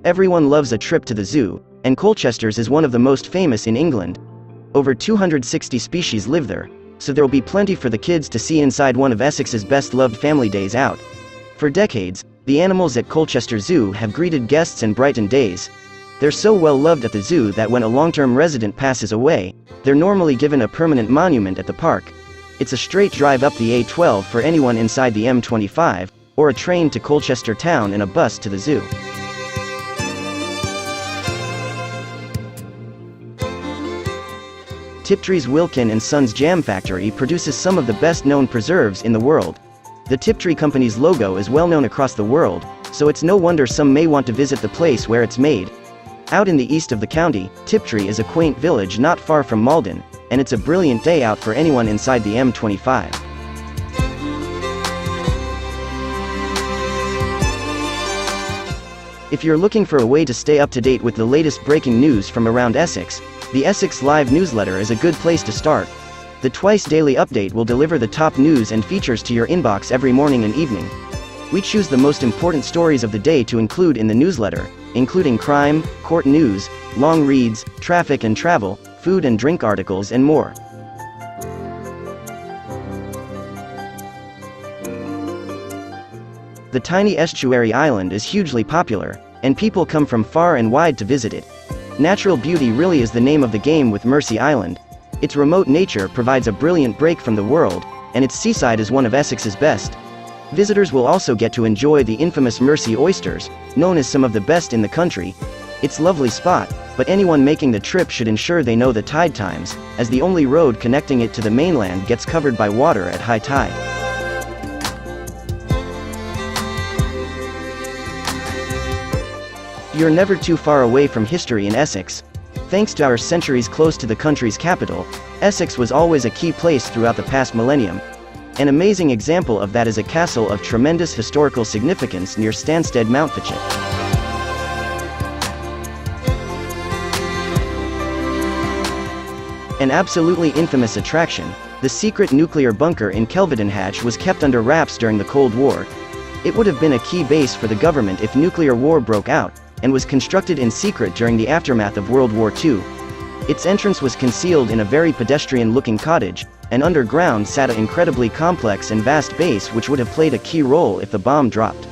Everyone loves a trip to the zoo, and Colchester's is one of the most famous in England. Over 260 species live there, so there'll be plenty for the kids to see inside one of Essex's best-loved family days out. For decades, the animals at Chelmsford Zoo have greeted guests and brightened days. They're so well loved at the zoo that when a long-term resident passes away, they're normally given a permanent monument at the park. It's a straight drive up the A12 for anyone inside the M25, or a train to Colchester town and a bus to the zoo. Tiptree's Wilkin & Sons Jam Factory produces some of the best-known preserves in the world. The Tiptree company's logo is well known across the world, so it's no wonder some may want to visit the place where it's made. Out in the east of the county, Tiptree is a quaint village not far from Malden, and it's a brilliant day out for anyone inside the M25. If you're looking for a way to stay up to date with the latest breaking news from around Essex, the Essex Live newsletter is a good place to start. The twice-daily update will deliver the top news and features to your inbox every morning and evening. We choose the most important stories of the day to include in the newsletter, including crime, court news, long reads, traffic and travel, food and drink articles and more. The tiny estuary island is hugely popular, and people come from far and wide to visit it. Natural beauty really is the name of the game with Mersey Island. Its remote nature provides a brilliant break from the world, and its seaside is one of Essex's best. Visitors will also get to enjoy the infamous Mersey oysters, known as some of the best in the country. It's a lovely spot, but anyone making the trip should ensure they know the tide times, as the only road connecting it to the mainland gets covered by water at high tide. You're never too far away from history in Essex. Thanks to our centuries close to the country's capital, Essex was always a key place throughout the past millennium. An amazing example of that is a castle of tremendous historical significance near Stansted, Mountfitchet. An absolutely infamous attraction, the secret nuclear bunker in Kelvedon Hatch was kept under wraps during the Cold War. It would have been a key base for the government if nuclear war broke out, and was constructed in secret during the aftermath of World War II. Its entrance was concealed in a very pedestrian-looking cottage, and underground sat an incredibly complex and vast base which would have played a key role if the bomb dropped.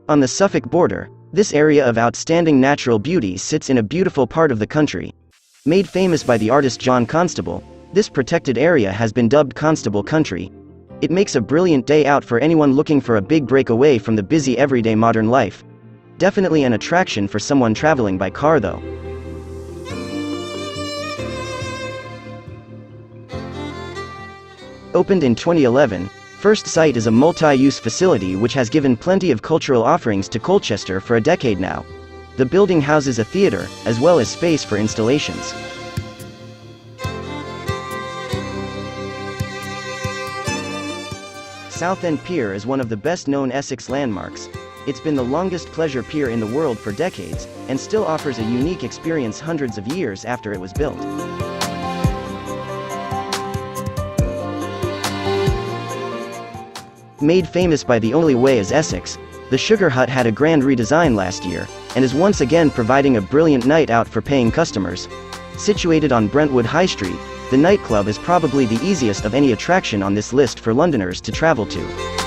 On the Suffolk border, this area of outstanding natural beauty sits in a beautiful part of the country. Made famous by the artist John Constable, this protected area has been dubbed Constable Country. It makes a brilliant day out for anyone looking for a big break away from the busy everyday modern life. Definitely an attraction for someone traveling by car though. Opened in 2011, First Sight is a multi-use facility which has given plenty of cultural offerings to Colchester for a decade now. The building houses a theater, as well as space for installations. End Pier is one of the best-known Essex landmarks. It's been the longest pleasure pier in the world for decades, and still offers a unique experience hundreds of years after it was built. Made famous by the only way as Essex, the Sugar Hut had a grand redesign last year, and is once again providing a brilliant night out for paying customers. Situated on Brentwood High Street, the nightclub is probably the easiest of any attraction on this list for Londoners to travel to.